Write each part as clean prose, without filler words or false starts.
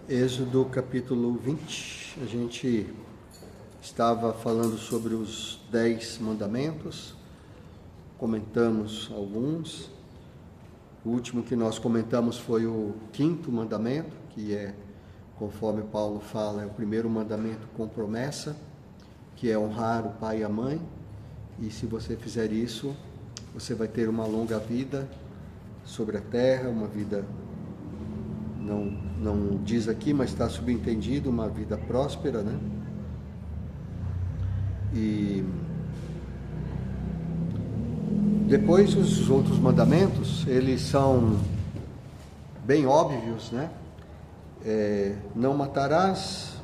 Êxodo capítulo 20, a gente estava falando sobre os 10 mandamentos, comentamos alguns. O último que nós comentamos foi o 5º mandamento, que é, conforme Paulo fala, é o primeiro mandamento com promessa, que é honrar o pai e a mãe, e se você fizer isso, você vai ter uma longa vida sobre a terra, uma vida, não diz aqui, mas está subentendido, uma vida próspera, né? E depois os outros mandamentos, eles são bem óbvios, né? Não matarás,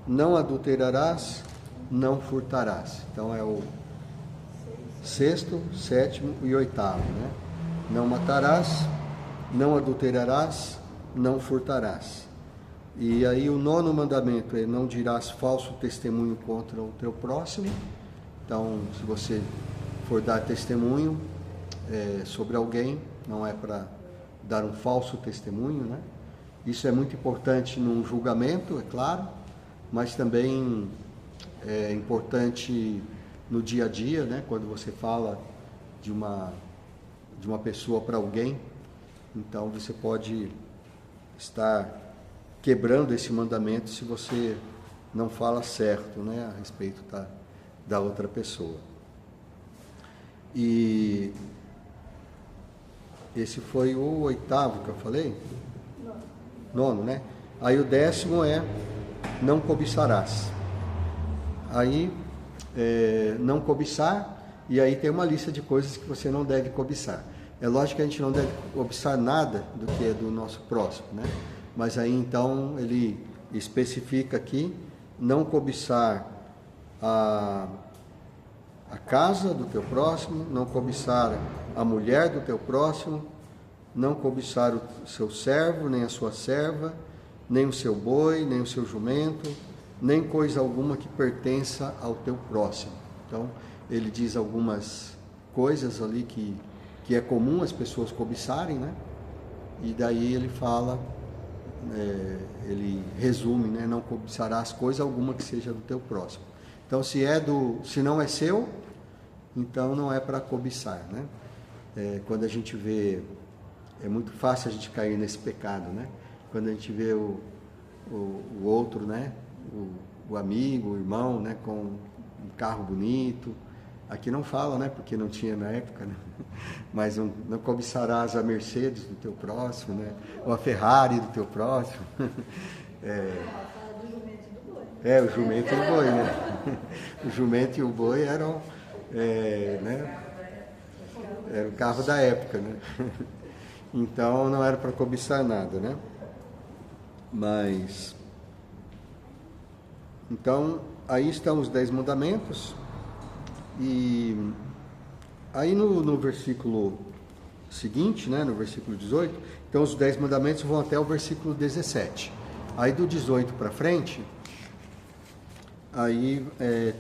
não adulterarás, não furtarás. Então é o 6º, 7º e 8º, né? Não matarás, não adulterarás, não furtarás. E aí o 9º mandamento é: não dirás falso testemunho contra o teu próximo. Então, se você for dar testemunho sobre alguém, não é para dar um falso testemunho, né? Isso é muito importante num julgamento, é claro, mas também é importante no dia a dia, né? Quando você fala de uma pessoa para alguém, então você pode estar quebrando esse mandamento se você não fala certo, né, a respeito da outra pessoa. E esse foi o 8º que eu falei? 9º, né? Aí o 10º é: não cobiçarás. Aí, não cobiçar, e aí tem uma lista de coisas que você não deve cobiçar. É lógico que a gente não deve cobiçar nada do que é do nosso próximo, né? Mas aí então ele especifica aqui: não cobiçar a casa do teu próximo, não cobiçar a mulher do teu próximo, não cobiçar o seu servo, nem a sua serva, nem o seu boi, nem o seu jumento, nem coisa alguma que pertença ao teu próximo. Então, ele diz algumas coisas ali que é comum as pessoas cobiçarem, né? E daí ele fala, ele resume, né? Não cobiçarás coisa alguma que seja do teu próximo. Então, se não é seu, então não é para cobiçar, né? Quando a gente vê, é muito fácil a gente cair nesse pecado, né? Quando a gente vê o outro, né? O amigo, o irmão, né? Com um carro bonito. Aqui não fala, né? Porque não tinha na época, né? Mas não cobiçarás a Mercedes do teu próximo, né? Ou a Ferrari do teu próximo. O jumento e o boi, né? O jumento e o boi eram, né? Era o carro da época, né? Então não era para cobiçar nada, né? Mas então aí estão os 10 mandamentos. E aí no versículo seguinte, né, no versículo 18, então os 10 mandamentos vão até o versículo 17. Aí do 18 para frente, aí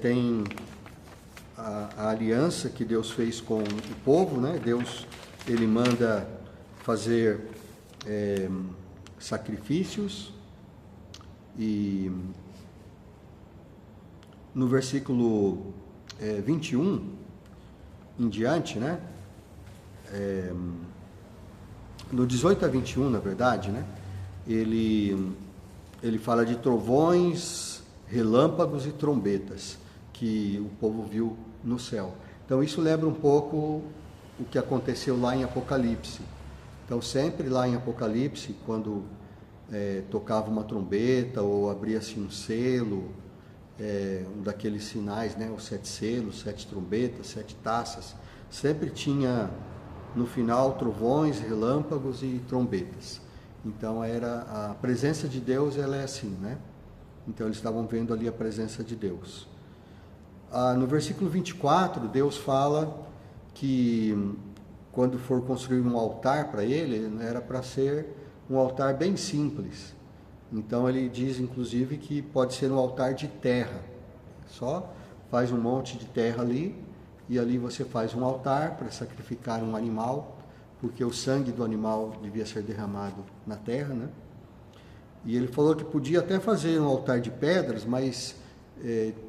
tem a aliança que Deus fez com o povo, né? Deus, ele manda fazer sacrifícios, e no versículo 21 em diante, né? No 18 a 21, na verdade, né? Ele fala de trovões, relâmpagos e trombetas que o povo viu no céu. Então isso lembra um pouco o que aconteceu lá em Apocalipse. Então sempre lá em Apocalipse, quando tocava uma trombeta ou abria-se um selo, um daqueles sinais, né, os 7 selos, 7 trombetas, 7 taças, sempre tinha no final trovões, relâmpagos e trombetas. Então a presença de Deus, ela é assim, né? Então eles estavam vendo ali a presença de Deus. No versículo 24, Deus fala que quando for construir um altar para ele, era para ser um altar bem simples. Então ele diz inclusive que pode ser um altar de terra. Só faz um monte de terra ali, e ali você faz um altar para sacrificar um animal, porque o sangue do animal devia ser derramado na terra, né? E ele falou que podia até fazer um altar de pedras, mas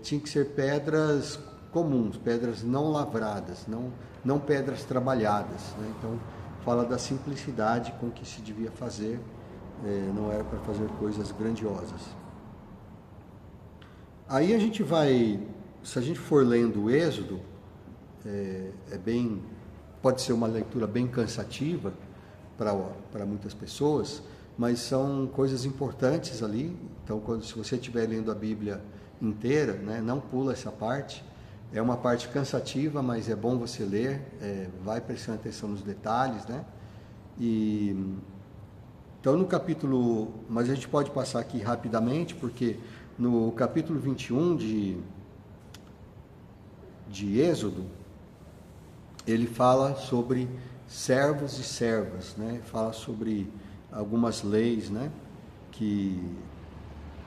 tinha que ser pedras comuns, pedras não lavradas, não pedras trabalhadas, né? Então, fala da simplicidade com que se devia fazer, não era para fazer coisas grandiosas. Aí a gente vai, se a gente for lendo o Êxodo, pode ser uma leitura bem cansativa para muitas pessoas, mas são coisas importantes ali. Então, se você estiver lendo a Bíblia inteira, né, não pula essa parte. É uma parte cansativa, mas é bom você ler, vai prestando atenção nos detalhes, né? Então, no capítulo, mas a gente pode passar aqui rapidamente, porque no capítulo 21 de Êxodo, ele fala sobre servos e servas, né? Fala sobre algumas leis, né? Que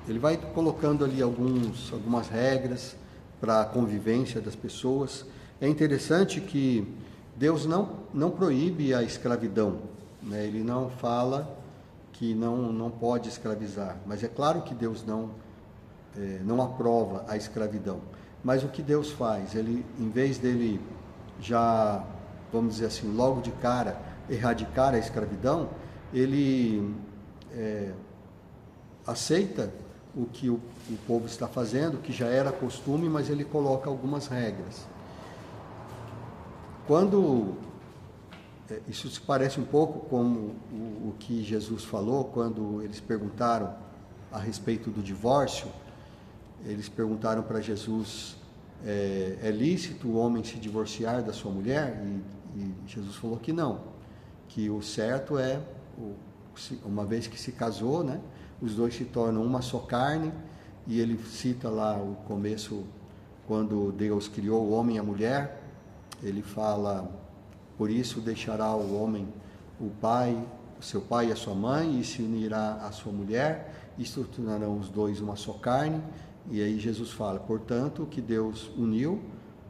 ele vai colocando ali algumas regras para a convivência das pessoas. É interessante que Deus não proíbe a escravidão, né? Ele não fala que não pode escravizar, mas é claro que Deus não aprova a escravidão. Mas o que Deus faz? Ele, em vez dele já, vamos dizer assim, logo de cara, erradicar a escravidão, ele aceita o que o povo está fazendo, que já era costume, mas ele coloca algumas regras. Isso se parece um pouco com o que Jesus falou quando eles perguntaram a respeito do divórcio. Eles perguntaram para Jesus, é lícito o homem se divorciar da sua mulher? E Jesus falou que não, que o certo é, uma vez que se casou, né, os dois se tornam uma só carne. E ele cita lá o começo, quando Deus criou o homem e a mulher, ele fala: por isso deixará o homem o seu pai e a sua mãe, e se unirá à sua mulher, e se tornarão os dois uma só carne. E aí Jesus fala: portanto, o que Deus uniu,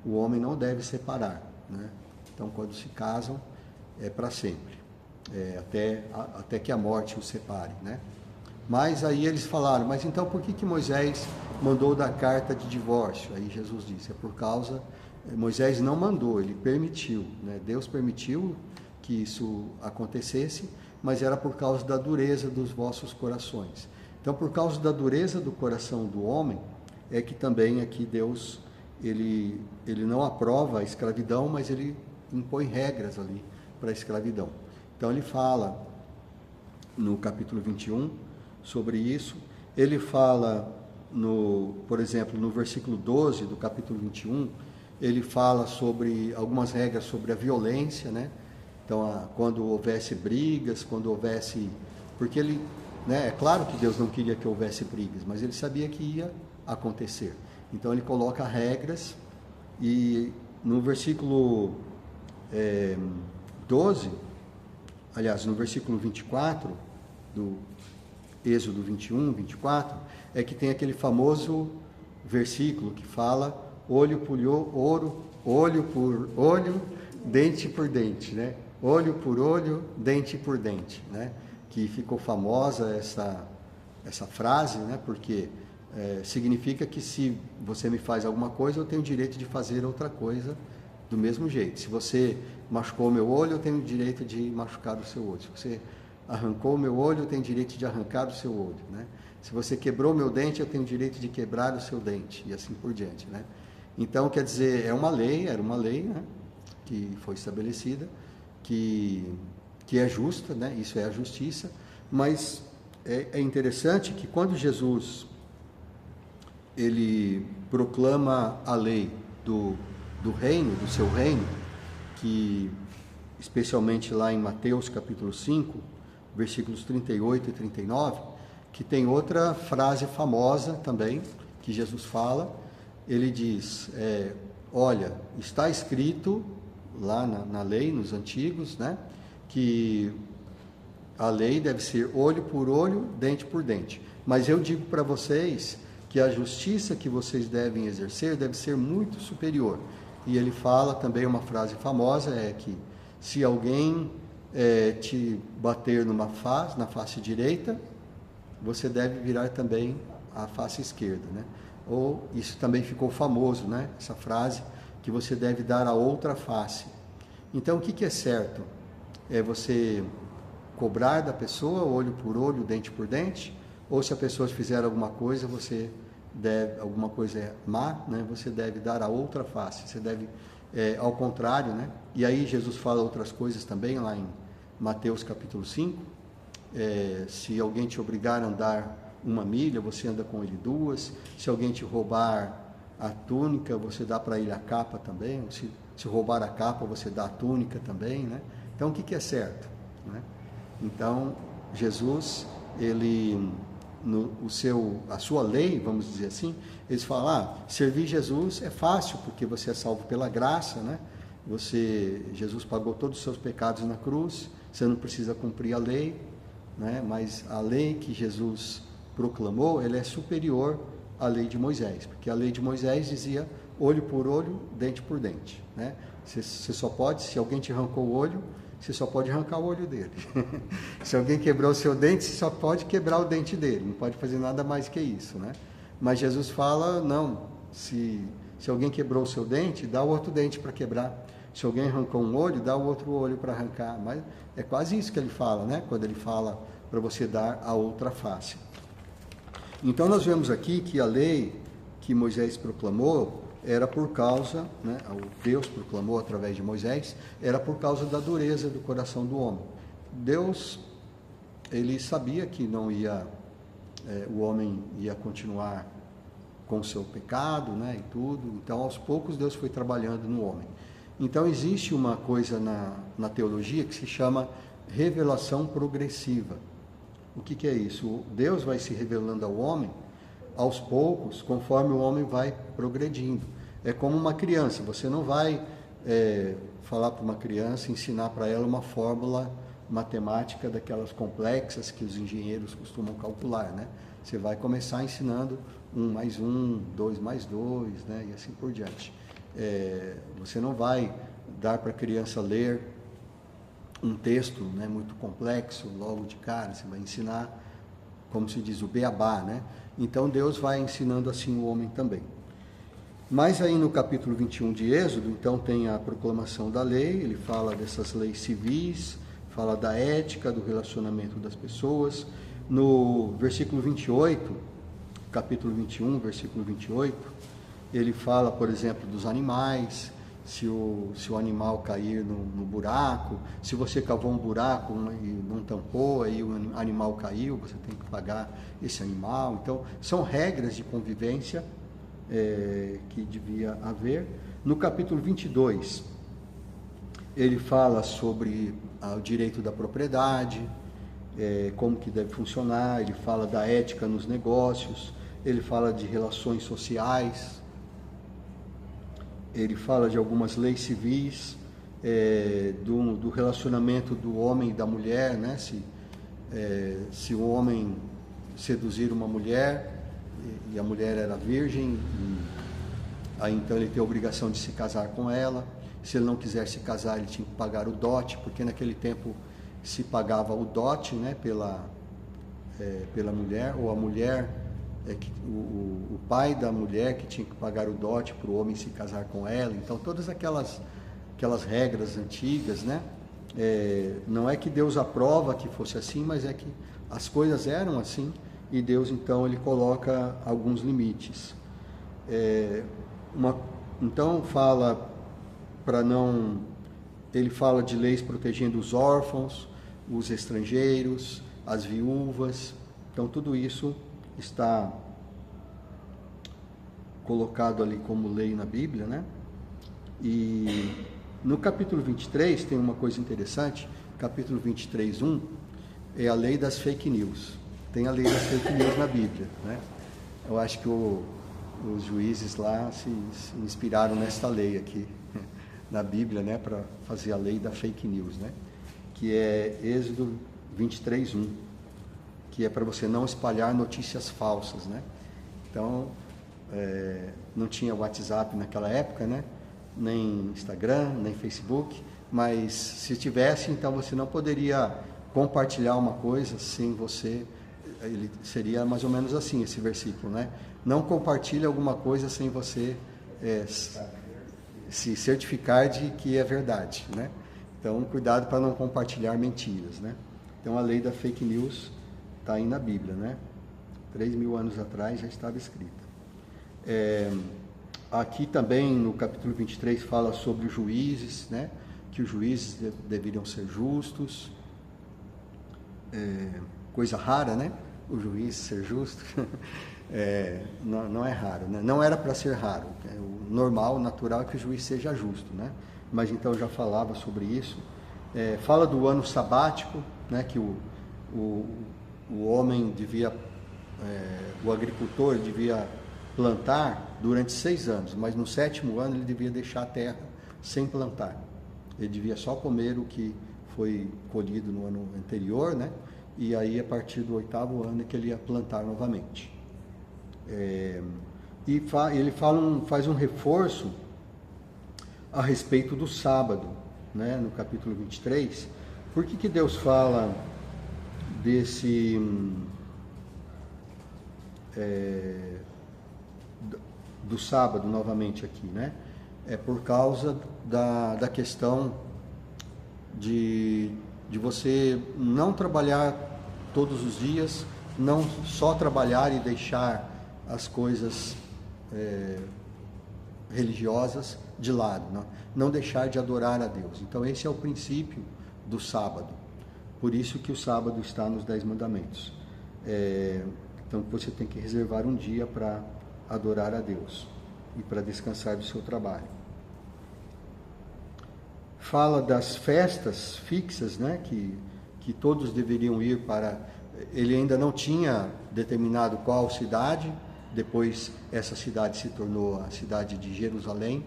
o homem não deve separar, né? Então, quando se casam, é para sempre, até que a morte os separe, né? Mas aí eles falaram: mas então por que Moisés mandou dar carta de divórcio? Aí Jesus disse: é por causa, Moisés não mandou, ele permitiu, né? Deus permitiu que isso acontecesse, mas era por causa da dureza dos vossos corações. Então, por causa da dureza do coração do homem, é que também aqui Deus, ele não aprova a escravidão, mas ele impõe regras ali para a escravidão. Então, ele fala no capítulo 21 sobre isso. Ele fala, por exemplo, no versículo 12 do capítulo 21, ele fala sobre algumas regras sobre a violência, né? Então, quando houvesse brigas, porque ele, né, é claro que Deus não queria que houvesse brigas, mas ele sabia que ia acontecer. Então, ele coloca regras. E no versículo 12, aliás, no versículo 24 do Êxodo 21, 24, é que tem aquele famoso versículo que fala olho por olho, dente por dente, né? Olho por olho, dente por dente, né? Que ficou famosa essa frase, né? Porque significa que se você me faz alguma coisa, eu tenho o direito de fazer outra coisa do mesmo jeito. Se você machucou o meu olho, eu tenho o direito de machucar o seu olho. Se você arrancou o meu olho, eu tenho direito de arrancar o seu olho, né? Se você quebrou o meu dente, eu tenho direito de quebrar o seu dente, e assim por diante, né? Então, quer dizer, era uma lei, né, que foi estabelecida, que é justa, né? Isso é a justiça. Mas é interessante que quando Jesus ele proclama a lei do reino, do seu reino, que especialmente lá em Mateus capítulo 5, versículos 38 e 39, que tem outra frase famosa também, que Jesus fala. Ele diz, olha, está escrito lá na lei, nos antigos, né, que a lei deve ser olho por olho, dente por dente. Mas eu digo para vocês que a justiça que vocês devem exercer deve ser muito superior. E ele fala também uma frase famosa, que se alguém te bater na face direita, você deve virar também a face esquerda, né? Ou isso também ficou famoso, né? Essa frase, que você deve dar a outra face. Então, o que é certo? É você cobrar da pessoa, olho por olho, dente por dente, ou se a pessoa fizer alguma coisa, alguma coisa má, né? Você deve dar a outra face, você deve, ao contrário, né? E aí Jesus fala outras coisas também, lá em Mateus capítulo 5, se alguém te obrigar a andar 1 milha, você anda com ele 2, se alguém te roubar a túnica, você dá para ele a capa também, se roubar a capa, você dá a túnica também, né? Então, o que é certo, né? Então, Jesus, ele, a sua lei, vamos dizer assim, eles falam, servir Jesus é fácil, porque você é salvo pela graça, né? Jesus pagou todos os seus pecados na cruz, você não precisa cumprir a lei, né? Mas a lei que Jesus proclamou, ela é superior à lei de Moisés, porque a lei de Moisés dizia olho por olho, dente por dente, né? Você só pode, se alguém te arrancou o olho, você só pode arrancar o olho dele. Se alguém quebrou o seu dente, você só pode quebrar o dente dele, não pode fazer nada mais que isso, né? Mas Jesus fala, não, se alguém quebrou o seu dente, dá o outro dente para quebrar. Se alguém arrancou um olho, dá o outro olho para arrancar. Mas é quase isso que ele fala, né? Quando ele fala para você dar a outra face. Então nós vemos aqui que a lei que Moisés proclamou era por causa, né, Deus proclamou através de Moisés, era por causa da dureza do coração do homem. Deus, ele sabia que não ia, o homem ia continuar com o seu pecado, né, e tudo. Então, aos poucos, Deus foi trabalhando no homem. Então, existe uma coisa na teologia que se chama revelação progressiva. O que é isso? Deus vai se revelando ao homem aos poucos, conforme o homem vai progredindo. É como uma criança, você não vai falar para uma criança, ensinar para ela uma fórmula matemática daquelas complexas que os engenheiros costumam calcular, né? Você vai começar ensinando 1 mais 1, 2 mais 2, né? E assim por diante. Você não vai dar para a criança ler um texto, né, muito complexo logo de cara, você vai ensinar, como se diz, o beabá, né? Então Deus vai ensinando assim o homem também. Mas aí no capítulo 21 de Êxodo, então tem a proclamação da lei, ele fala dessas leis civis, fala da ética, do relacionamento das pessoas. No versículo 28, capítulo 21, versículo 28, ele fala, por exemplo, dos animais, se o animal cair no buraco, se você cavou um buraco e não tampou, aí o animal caiu, você tem que pagar esse animal. Então, são regras de convivência que devia haver. No capítulo 22, ele fala sobre o direito da propriedade, como que deve funcionar, ele fala da ética nos negócios, ele fala de relações sociais, ele fala de algumas leis civis, do relacionamento do homem e da mulher, né? Se o homem seduzir uma mulher e a mulher era virgem, aí então ele tem a obrigação de se casar com ela. Se ele não quiser se casar, ele tinha que pagar o dote, porque naquele tempo se pagava o dote, né, pela mulher, ou a mulher, o pai da mulher que tinha que pagar o dote para o homem se casar com ela. Então todas aquelas regras antigas, né, não é que Deus aprova que fosse assim, mas é que as coisas eram assim, e Deus então ele coloca alguns limites. Então ele fala de leis protegendo os órfãos, os estrangeiros, as viúvas. Então tudo isso está colocado ali como lei na Bíblia, né? E no capítulo 23 tem uma coisa interessante. Capítulo 23, 1 é a lei das fake news. Tem a lei das fake news na Bíblia, né? Eu acho que os juízes lá se inspiraram nessa lei aqui na Bíblia, né, para fazer a lei da fake news, né? Que é Êxodo 23, 1, que é para você não espalhar notícias falsas, né? Então, não tinha WhatsApp naquela época, né? Nem Instagram, nem Facebook, mas se tivesse, então você não poderia compartilhar uma coisa sem você ele seria mais ou menos assim esse versículo, né? Não compartilhe alguma coisa sem você se certificar de que é verdade, né? Então, cuidado para não compartilhar mentiras, né? Então, a lei da fake news está aí na Bíblia, né? 3.000 anos atrás já estava escrita. Aqui também, no capítulo 23, fala sobre os juízes, né? Que os juízes deveriam ser justos. Coisa rara, né? O juiz ser justo. Não é raro, né? Não era para ser raro. O normal, o natural é que o juiz seja justo, né? Mas então já falava sobre isso. Fala do ano sabático, né? Que o homem devia, o agricultor devia plantar durante 6 anos, mas no 7º ano ele devia deixar a terra sem plantar. Ele devia só comer o que foi colhido no ano anterior, né? E aí a partir do 8º ano é que ele ia plantar novamente. E ele faz um reforço a respeito do sábado, né? No capítulo 23. Por que Deus fala do sábado novamente aqui, né? É por causa da questão de você não trabalhar todos os dias, não só trabalhar e deixar as coisas religiosas de lado, não deixar de adorar a Deus. Então esse é o princípio do sábado. Por isso que o sábado está nos 10 mandamentos. Então você tem que reservar um dia para adorar a Deus e para descansar do seu trabalho. Fala das festas fixas, né, que todos deveriam ir para. Ele ainda não tinha determinado qual cidade, depois essa cidade se tornou a cidade de Jerusalém,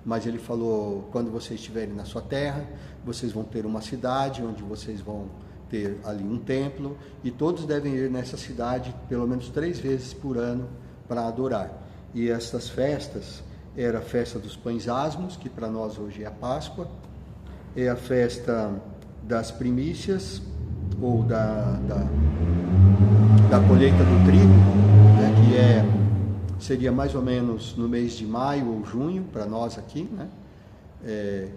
mas ele falou: quando vocês estiverem na sua terra, vocês vão ter uma cidade onde vocês vão ter ali um templo, e todos devem ir nessa cidade pelo menos 3 vezes por ano para adorar. E essas festas era a festa dos pães asmos, que para nós hoje é a Páscoa, é a festa das primícias, ou da colheita do trigo, né, que seria mais ou menos no mês de maio ou junho, para nós aqui, né,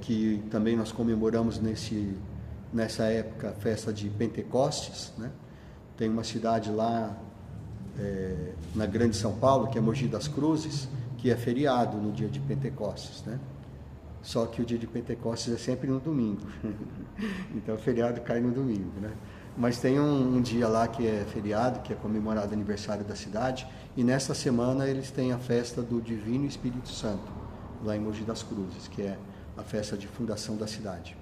que também nós comemoramos nessa época a festa de Pentecostes, né? Tem uma cidade lá na Grande São Paulo, que é Mogi das Cruzes, que é feriado no dia de Pentecostes, né? Só que o dia de Pentecostes é sempre no domingo. Então o feriado cai no domingo, né? Mas tem um dia lá que é feriado, que é comemorado o aniversário da cidade, e nessa semana eles têm a festa do Divino Espírito Santo, lá em Mogi das Cruzes, que é a festa de fundação da cidade.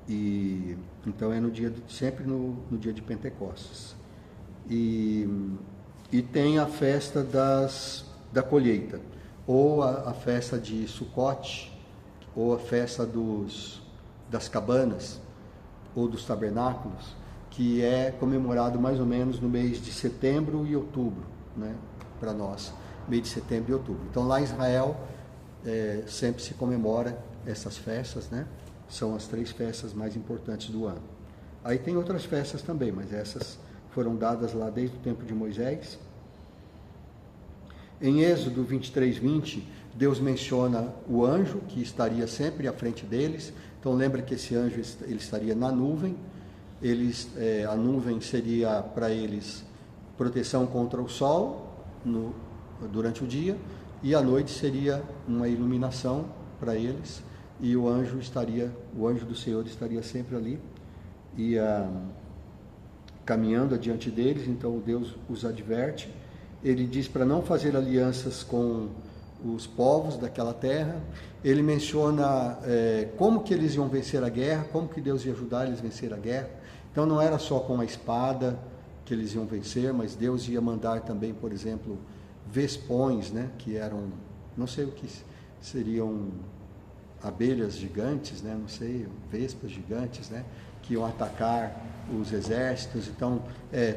E então é sempre no dia de Pentecostes. E tem a festa da colheita, ou a festa de Sucote, ou a festa das cabanas, ou dos tabernáculos, que é comemorado mais ou menos no mês de setembro e outubro, né, para nós, mês de setembro e outubro. Então lá em Israel sempre se comemora essas festas, né? São as 3 festas mais importantes do ano. Aí tem outras festas também, mas essas foram dadas lá desde o tempo de Moisés. Em Êxodo 23:20, Deus menciona o anjo que estaria sempre à frente deles. Então lembra que esse anjo ele estaria na nuvem. A nuvem seria para eles proteção contra o sol durante o dia, e à noite seria uma iluminação para eles. E o anjo do Senhor estaria sempre ali, caminhando adiante deles. Então Deus os adverte. Ele diz para não fazer alianças com os povos daquela terra. Ele menciona como que eles iam vencer a guerra, como que Deus ia ajudar eles a vencer a guerra. Então não era só com a espada que eles iam vencer, mas Deus ia mandar também, por exemplo, vespões, né, que eram, não sei o que seriam, abelhas gigantes, né, não sei, vespas gigantes, né, que iam atacar os exércitos. Então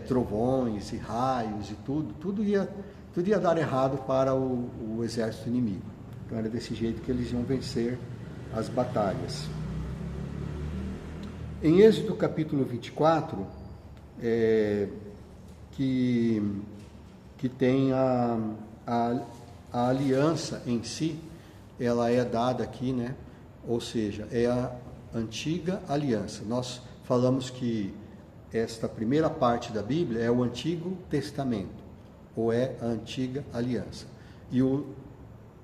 trovões e raios e tudo ia dar errado para o exército inimigo. Então era desse jeito que eles iam vencer as batalhas. Em Êxodo capítulo 24, que tem a aliança em si, ela é dada aqui, né? Ou seja, é a antiga aliança. Nós falamos que esta primeira parte da Bíblia é o Antigo Testamento, ou é a antiga aliança. E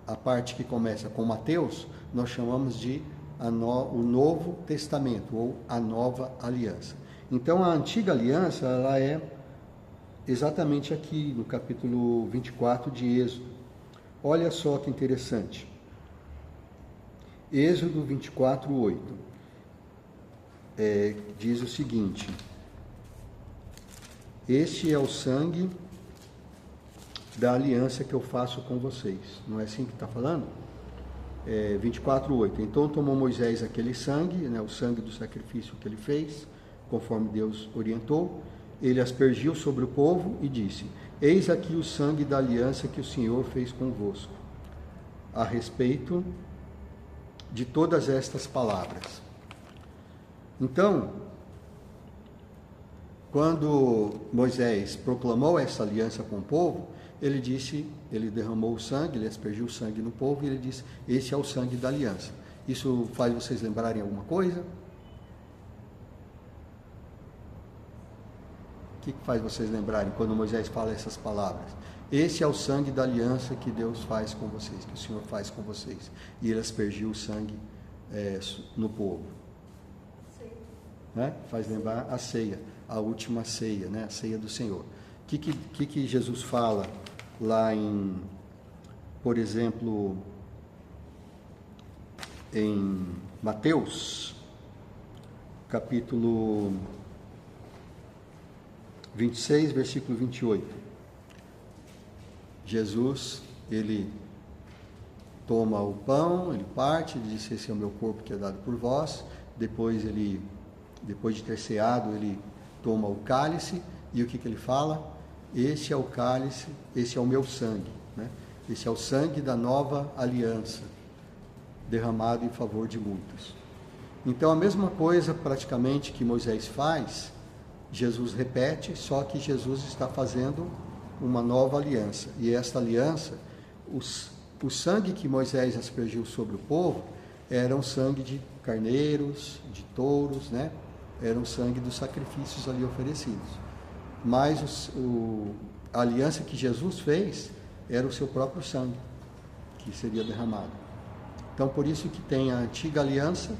a parte que começa com Mateus, nós chamamos de o Novo Testamento, ou a Nova Aliança. Então, a antiga aliança, ela é exatamente aqui, no capítulo 24 de Êxodo. Olha só que interessante. Êxodo 24, 8. Diz o seguinte: este é o sangue da aliança que eu faço com vocês. Não é assim que está falando? 24, 8. Então tomou Moisés aquele sangue, né, o sangue do sacrifício que ele fez, conforme Deus orientou. Ele aspergiu sobre o povo e disse: eis aqui o sangue da aliança que o Senhor fez convosco, a respeito de todas estas palavras. Então, quando Moisés proclamou essa aliança com o povo, ele derramou o sangue, ele aspergiu o sangue no povo e ele disse: esse é o sangue da aliança. Isso faz vocês lembrarem alguma coisa? O que faz vocês lembrarem quando Moisés fala essas palavras? Esse é o sangue da aliança que Deus faz com vocês, que o Senhor faz com vocês. E ele aspergiu o sangue no povo. Né? Faz lembrar a ceia, a última ceia, né? A ceia do Senhor. O que Jesus fala lá por exemplo, em Mateus, capítulo 26, versículo 28. Jesus, ele toma o pão, ele parte, ele diz: esse é o meu corpo que é dado por vós. Depois de ter ceado, ele toma o cálice, e o que ele fala? Este é o cálice, esse é o meu sangue, né? Esse é o sangue da nova aliança, derramado em favor de muitos. Então, a mesma coisa praticamente que Moisés faz, Jesus repete, só que Jesus está fazendo uma nova aliança. E esta aliança, o sangue que Moisés aspergiu sobre o povo, era um sangue de carneiros, de touros, né? Era um sangue dos sacrifícios ali oferecidos. Mas a aliança que Jesus fez era o seu próprio sangue, que seria derramado. Então, por isso que tem a antiga aliança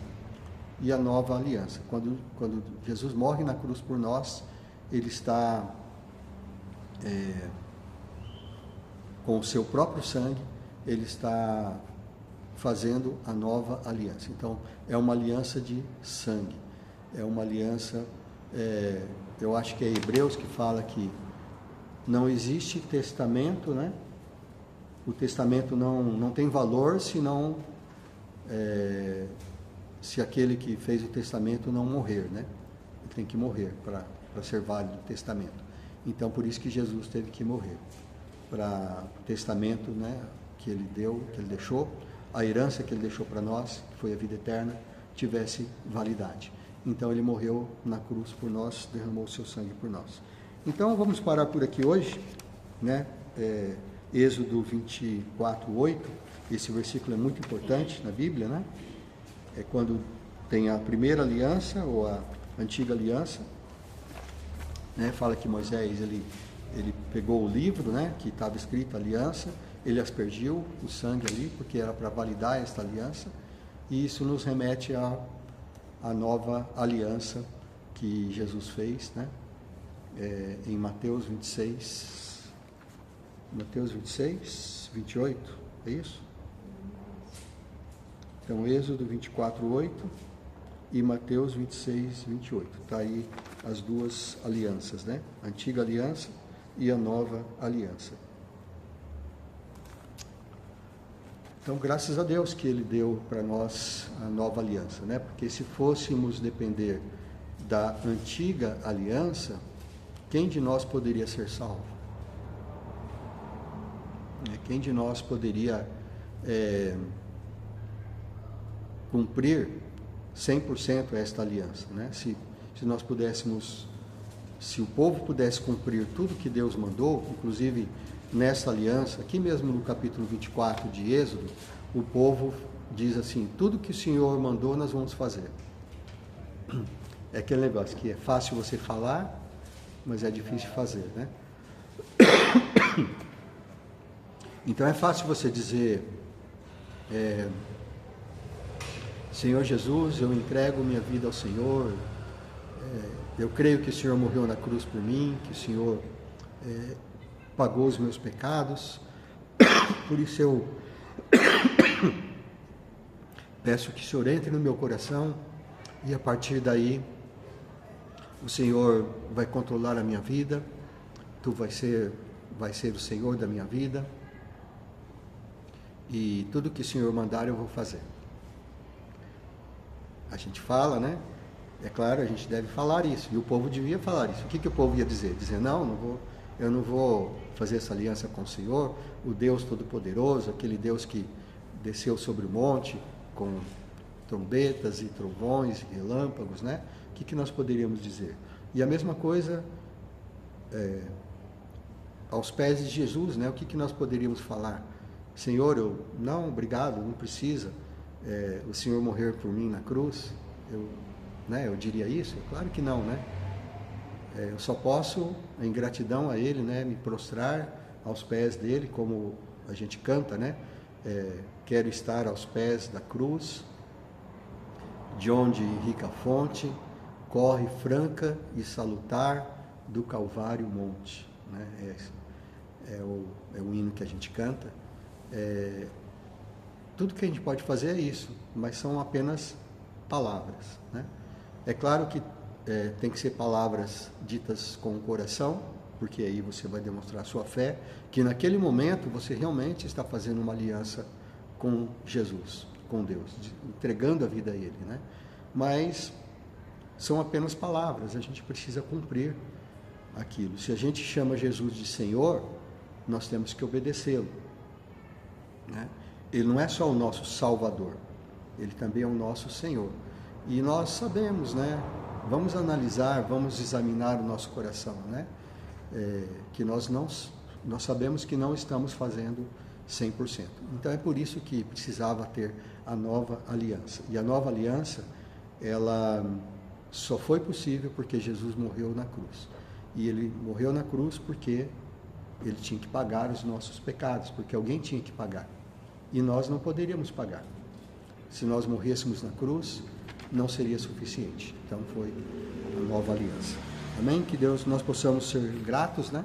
e a nova aliança. Quando Jesus morre na cruz por nós, ele está com o seu próprio sangue, ele está fazendo a nova aliança. Então, é uma aliança de sangue, é uma aliança, eu acho que é Hebreus que fala que não existe testamento, né? O testamento não tem valor se aquele que fez o testamento não morrer, né? Ele tem que morrer para ser válido o testamento. Então, por isso que Jesus teve que morrer, para o testamento, né, que ele deixou, a herança que ele deixou para nós, que foi a vida eterna, tivesse validade. Então, ele morreu na cruz por nós, derramou o seu sangue por nós. Então, vamos parar por aqui hoje, né? Êxodo 24, 8, esse versículo é muito importante na Bíblia, né? É quando tem a primeira aliança, ou a antiga aliança, né? Fala que Moisés, ele pegou o livro, né, que estava escrito aliança, ele aspergiu o sangue ali, porque era para validar esta aliança, e isso nos remete à nova aliança que Jesus fez, né? Em Mateus 26, 28, é isso? Então, Êxodo 24, 8 e Mateus 26, 28. Está aí as duas alianças, né? A antiga aliança e a nova aliança. Então, graças a Deus que Ele deu para nós a nova aliança, né? Porque se fôssemos depender da antiga aliança, quem de nós poderia ser salvo? Quem de nós poderia cumprir 100% esta aliança, né? Se nós pudéssemos se o povo pudesse cumprir tudo que Deus mandou, inclusive nessa aliança, aqui mesmo no capítulo 24 de Êxodo, o povo diz assim: tudo que o Senhor mandou nós vamos fazer. É aquele negócio que é fácil você falar, mas é difícil fazer, né? Então é fácil você dizer: Senhor Jesus, eu entrego minha vida ao Senhor, eu creio que o Senhor morreu na cruz por mim, que o Senhor pagou os meus pecados, por isso eu peço que o Senhor entre no meu coração e a partir daí o Senhor vai controlar a minha vida, tu vai ser o Senhor da minha vida e tudo que o Senhor mandar eu vou fazer. A gente fala, né? É claro, a gente deve falar isso, e o povo devia falar isso. O que o povo ia dizer? Dizer: eu não vou fazer essa aliança com o Senhor, o Deus Todo-Poderoso, aquele Deus que desceu sobre o monte com trombetas e trovões e relâmpagos, né? O que nós poderíamos dizer? E a mesma coisa aos pés de Jesus, né? O que nós poderíamos falar? Senhor, não, obrigado, não precisa o Senhor morrer por mim na cruz, eu diria isso? Claro que não, né? Eu só posso, em gratidão a Ele, né, me prostrar aos pés dele, como a gente canta, né? Quero estar aos pés da cruz, de onde rica fonte corre franca e salutar do Calvário monte, né? É o hino que a gente canta. Tudo que a gente pode fazer é isso, mas são apenas palavras, né? É claro que tem que ser palavras ditas com o coração, porque aí você vai demonstrar a sua fé, que naquele momento você realmente está fazendo uma aliança com Jesus, com Deus, entregando a vida a Ele, né? Mas são apenas palavras, a gente precisa cumprir aquilo. Se a gente chama Jesus de Senhor, nós temos que obedecê-lo, né? Ele não é só o nosso Salvador, Ele também é o nosso Senhor. E nós sabemos, né? Vamos analisar, vamos examinar o nosso coração, né? Que nós sabemos que não estamos fazendo 100%. Então é por isso que precisava ter a nova aliança. E a nova aliança, ela só foi possível porque Jesus morreu na cruz. E Ele morreu na cruz porque Ele tinha que pagar os nossos pecados, porque alguém tinha que pagar. E nós não poderíamos pagar. Se nós morrêssemos na cruz, não seria suficiente. Então foi a nova aliança. Amém? Que nós possamos ser gratos, né,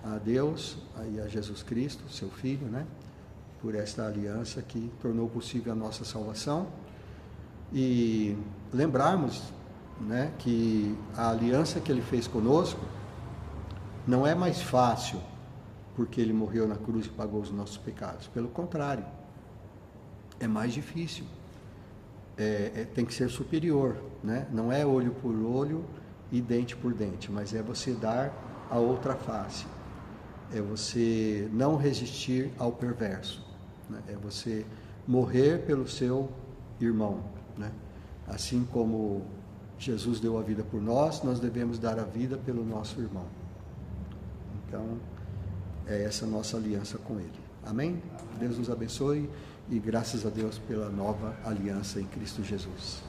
a Deus e a Jesus Cristo, seu Filho, né, por esta aliança que tornou possível a nossa salvação. E lembrarmos, né, que a aliança que Ele fez conosco não é mais fácil porque Ele morreu na cruz e pagou os nossos pecados. Pelo contrário, é mais difícil. Tem que ser superior, né? Não é olho por olho e dente por dente, mas é você dar a outra face, é você não resistir ao perverso, né? É você morrer pelo seu irmão, né? Assim como Jesus deu a vida por nós, nós devemos dar a vida pelo nosso irmão. Então, é essa nossa aliança com Ele. Amém? Deus nos abençoe. E graças a Deus pela nova aliança em Cristo Jesus.